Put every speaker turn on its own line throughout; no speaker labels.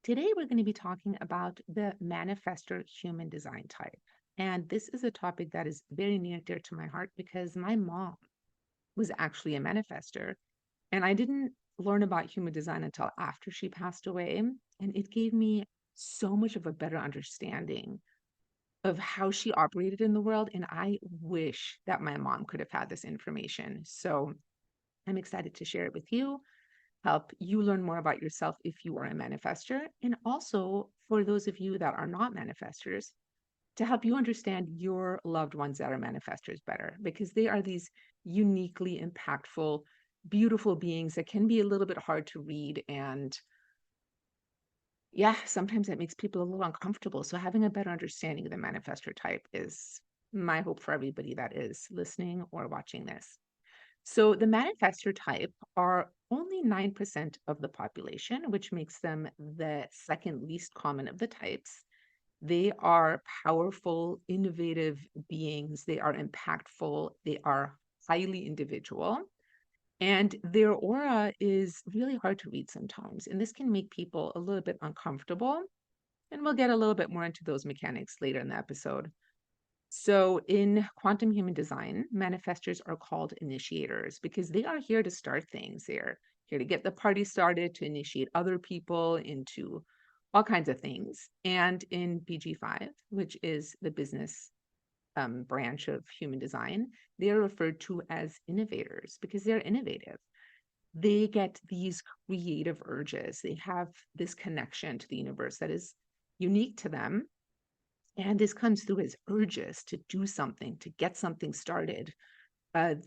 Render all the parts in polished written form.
Today, we're going to be talking about the Manifestor Human Design type. And this is a topic that is very near and dear to my heart because my mom was actually a manifester. And I didn't learn about human design until after she passed away. And it gave me so much of a better understanding of how she operated in the world. And I wish that my mom could have had this information. So I'm excited to share it with you, help you learn more about yourself if you are a manifester, and also for those of you that are not manifestors, to help you understand your loved ones that are manifestors better, because they are these uniquely impactful, beautiful beings that can be a little bit hard to read. And yeah, sometimes it makes people a little uncomfortable. So having a better understanding of the manifestor type is my hope for everybody that is listening or watching this. So the manifestor type are only 9% of the population, which makes them the second least common of the types. They are powerful, innovative beings. They are impactful. They are highly individual. And their aura is really hard to read sometimes. And this can make people a little bit uncomfortable. And we'll get a little bit more into those mechanics later in the episode. So, in quantum human design, manifestors are called initiators because they are here to start things. They're here to get the party started, to initiate other people into all kinds of things. And in BG5, which is the business branch of human design, they are referred to as innovators because they're innovative. They get these creative urges. They have this connection to the universe that is unique to them, and this comes through as urges to do something, to get something started.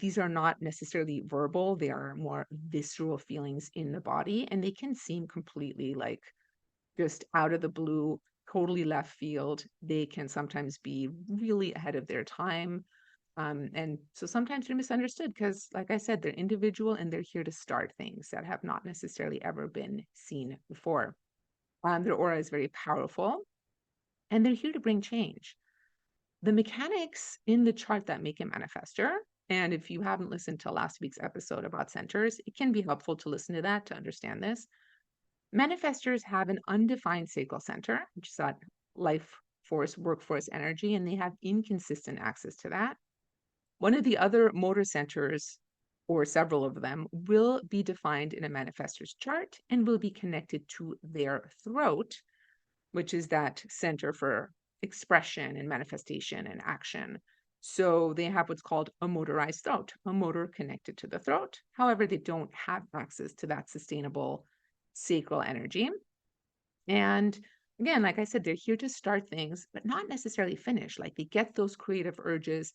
These are not necessarily verbal, they are more visceral feelings in the body, and they can seem completely like just out of the blue, totally left field. They can sometimes be really ahead of their time. And so sometimes they're misunderstood because, like I said, they're individual and they're here to start things that have not necessarily ever been seen before. Their aura is very powerful and they're here to bring change. The mechanics in the chart that make a manifestor, and if you haven't listened to last week's episode about centers, it can be helpful to listen to that to understand this. Manifestors have an undefined sacral center, which is that life force, workforce energy, and they have inconsistent access to that. One of the other motor centers, or several of them, will be defined in a manifestor's chart and will be connected to their throat, which is that center for expression and manifestation and action. So they have what's called a motorized throat, a motor connected to the throat. However, they don't have access to that sustainable sacral energy. And again, like I said, they're here to start things, but not necessarily finish. Like they get those creative urges,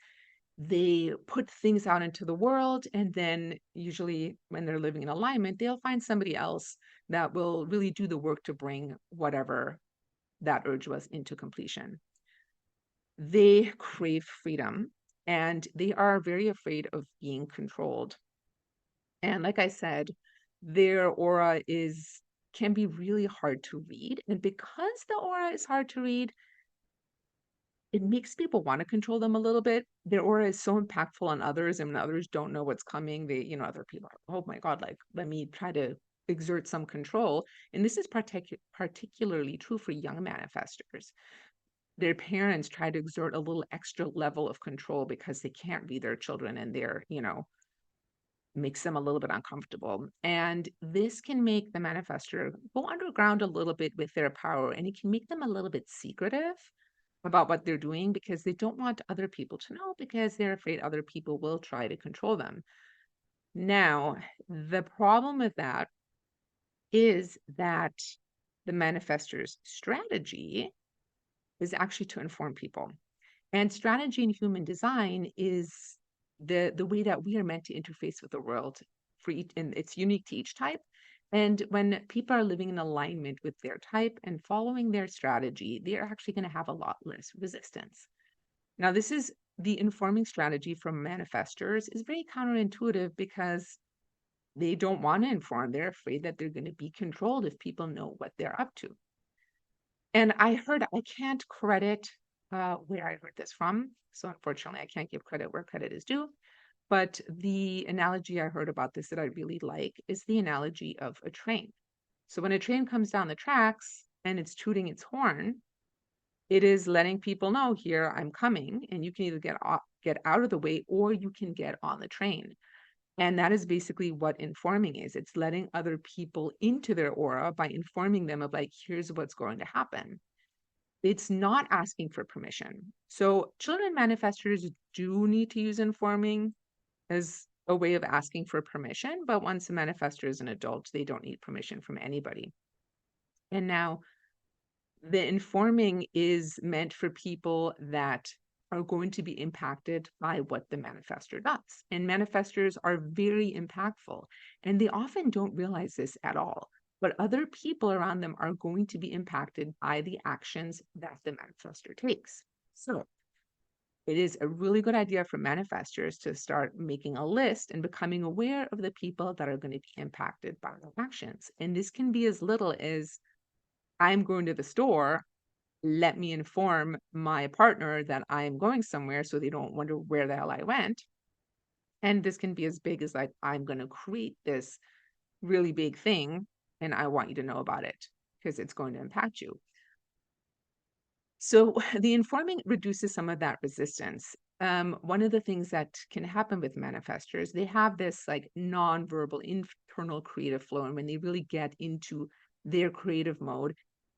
they put things out into the world, and then usually when they're living in alignment, they'll find somebody else that will really do the work to bring whatever that urge was into completion. They crave freedom and they are very afraid of being controlled. And like I said, their aura is can be really hard to read. And because the aura is hard to read, it makes people want to control them a little bit. Their aura is so impactful on others, and when others don't know what's coming, other people are, oh my God, like, let me try to exert some control. And this is particularly true for young manifestors. Their parents try to exert a little extra level of control because they can't read their children and makes them a little bit uncomfortable. And this can make the manifestor go underground a little bit with their power, and it can make them a little bit secretive about what they're doing because they don't want other people to know because they're afraid other people will try to control them. Now, the problem with that is that the manifestor's strategy is actually to inform people. And strategy in human design is the way that we are meant to interface with the world for each, and it's unique to each type. And when people are living in alignment with their type and following their strategy, they are actually going to have a lot less resistance. Now, this is the informing strategy from manifestors is very counterintuitive because they don't want to inform. They're afraid that they're going to be controlled if people know what they're up to. And I can't credit where I heard this from. So unfortunately, I can't give credit where credit is due. But the analogy I heard about this that I really like is the analogy of a train. So when a train comes down the tracks, and it's tooting its horn, it is letting people know, here I'm coming, and you can either get out of the way, or you can get on the train. And that is basically what informing is. It's letting other people into their aura by informing them of, like, here's what's going to happen. It's not asking for permission. So children manifestors do need to use informing as a way of asking for permission, but once a manifestor is an adult, they don't need permission from anybody. And now the informing is meant for people that are going to be impacted by what the manifestor does. And manifestors are very impactful, and they often don't realize this at all. But other people around them are going to be impacted by the actions that the manifestor takes. So it is a really good idea for manifestors to start making a list and becoming aware of the people that are going to be impacted by their actions. And this can be as little as, I'm going to the store, let me inform my partner that I'm going somewhere so they don't wonder where the hell I went. And this can be as big as, like, I'm going to create this really big thing and I want you to know about it because it's going to impact you. So the informing reduces some of that resistance. One of the things that can happen with manifestors, they have this like nonverbal internal creative flow. And when they really get into their creative mode,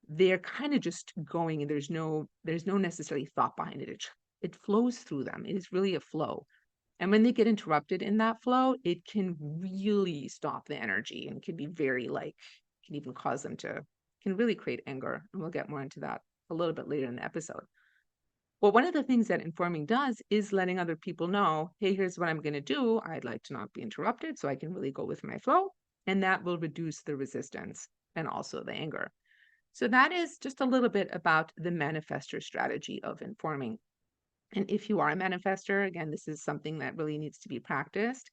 they're kind of just going, and there's no necessarily thought behind it. It flows through them. It is really a flow. And when they get interrupted in that flow, it can really stop the energy and can be very like, can even cause them to, can really create anger. And we'll get more into that a little bit later in the episode. Well, one of the things that informing does is letting other people know, hey, here's what I'm going to do. I'd like to not be interrupted so I can really go with my flow. And that will reduce the resistance and also the anger. So that is just a little bit about the manifestor strategy of informing. And if you are a manifestor, again, this is something that really needs to be practiced.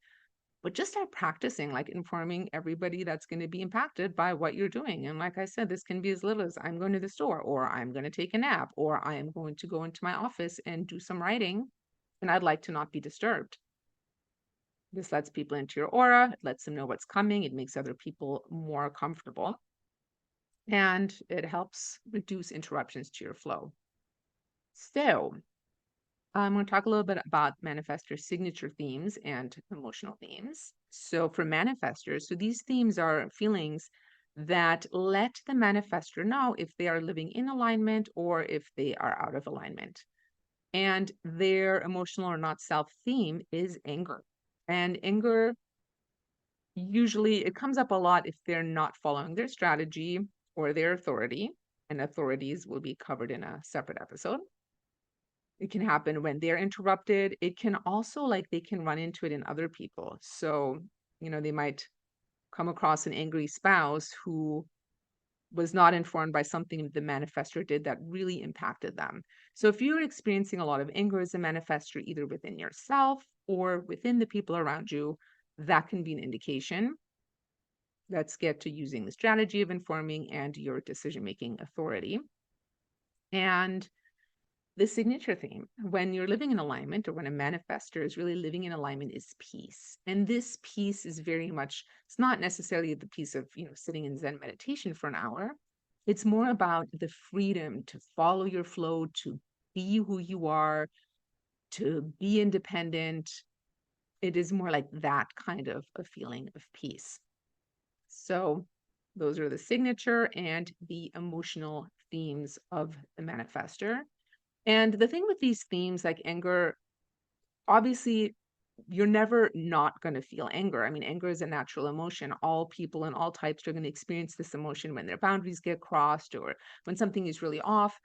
But just start practicing, like informing everybody that's going to be impacted by what you're doing. And like I said, this can be as little as, I'm going to the store, or I'm going to take a nap, or I am going to go into my office and do some writing, and I'd like to not be disturbed. This lets people into your aura, it lets them know what's coming, it makes other people more comfortable, and it helps reduce interruptions to your flow. So I'm going to talk a little bit about manifestor signature themes and emotional themes. So, for manifestors, so these themes are feelings that let the manifestor know if they are living in alignment or if they are out of alignment. And their emotional or not self theme is anger. And anger, usually, it comes up a lot if they're not following their strategy or their authority. And authorities will be covered in a separate episode. It can happen when they're interrupted. It can also, like, they can run into it in other people. So, they might come across an angry spouse who was not informed by something the manifestor did that really impacted them. So if you're experiencing a lot of anger as a manifestor, either within yourself or within the people around you, that can be an indication. Let's get to using the strategy of informing and your decision-making authority. And the signature theme, when you're living in alignment, or when a manifestor is really living in alignment, is peace. And this peace is very much, it's not necessarily the peace of, sitting in Zen meditation for an hour. It's more about the freedom to follow your flow, to be who you are, to be independent. It is more like that kind of a feeling of peace. So those are the signature and the emotional themes of the manifestor. And the thing with these themes, like anger, obviously, you're never not going to feel anger. I mean, anger is a natural emotion. All people and all types are going to experience this emotion when their boundaries get crossed or when something is really off.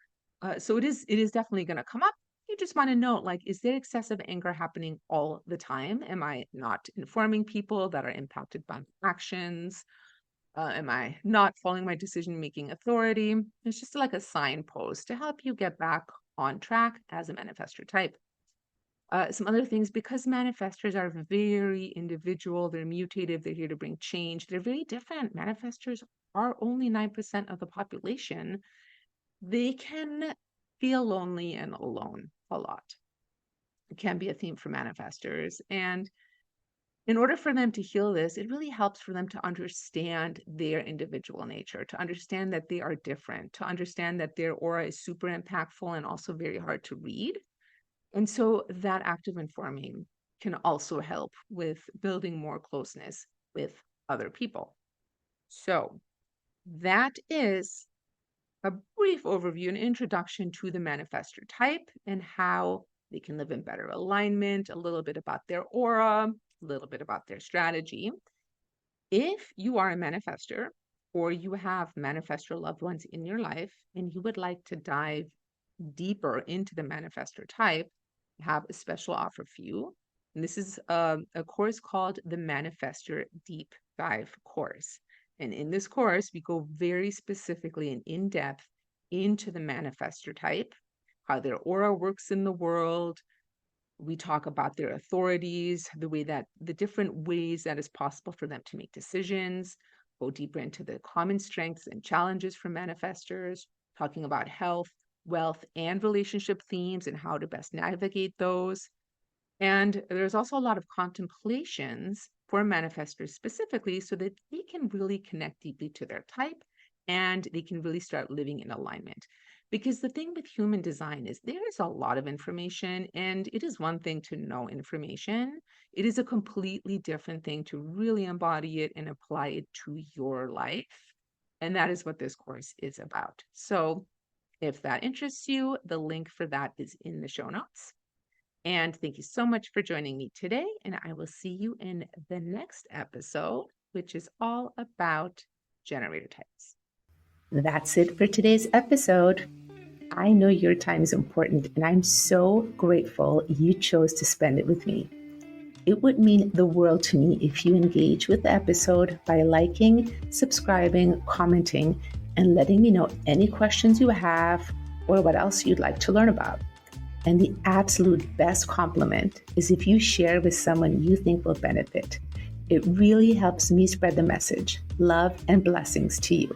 So it is definitely going to come up. You just want to note, like, is there excessive anger happening all the time? Am I not informing people that are impacted by my actions? Am I not following my decision-making authority? It's just like a signpost to help you get back on track as a manifestor type. Some other things, because manifestors are very individual, they're mutative, they're here to bring change, they're very different. Manifestors are only 9% of the population. They can feel lonely and alone a lot. It can be a theme for manifestors. And In order for them to heal this, it really helps for them to understand their individual nature, to understand that they are different, to understand that their aura is super impactful and also very hard to read. And so that act of informing can also help with building more closeness with other people. So that is a brief overview, an introduction to the manifestor type and how they can live in better alignment, a little bit about their aura, a little bit about their strategy. If you are a manifestor or you have manifestor loved ones in your life and you would like to dive deeper into the manifestor type, I have a special offer for you. And this is a course called the Manifestor Deep Dive course. And in this course, we go very specifically and in depth into the manifestor type, how their aura works in the world. We talk about their authorities, the different ways that it's possible for them to make decisions, go deeper into the common strengths and challenges for manifestors, talking about health, wealth, and relationship themes and how to best navigate those. And there's also a lot of contemplations for manifestors specifically so that they can really connect deeply to their type and they can really start living in alignment. Because the thing with human design is there is a lot of information, and it is one thing to know information. It is a completely different thing to really embody it and apply it to your life. And that is what this course is about. So if that interests you, the link for that is in the show notes. And thank you so much for joining me today. And I will see you in the next episode, which is all about generator types. That's it for today's episode. I know your time is important, and I'm so grateful you chose to spend it with me. It would mean the world to me if you engage with the episode by liking, subscribing, commenting, and letting me know any questions you have or what else you'd like to learn about. And the absolute best compliment is if you share with someone you think will benefit. It really helps me spread the message. Love and blessings to you.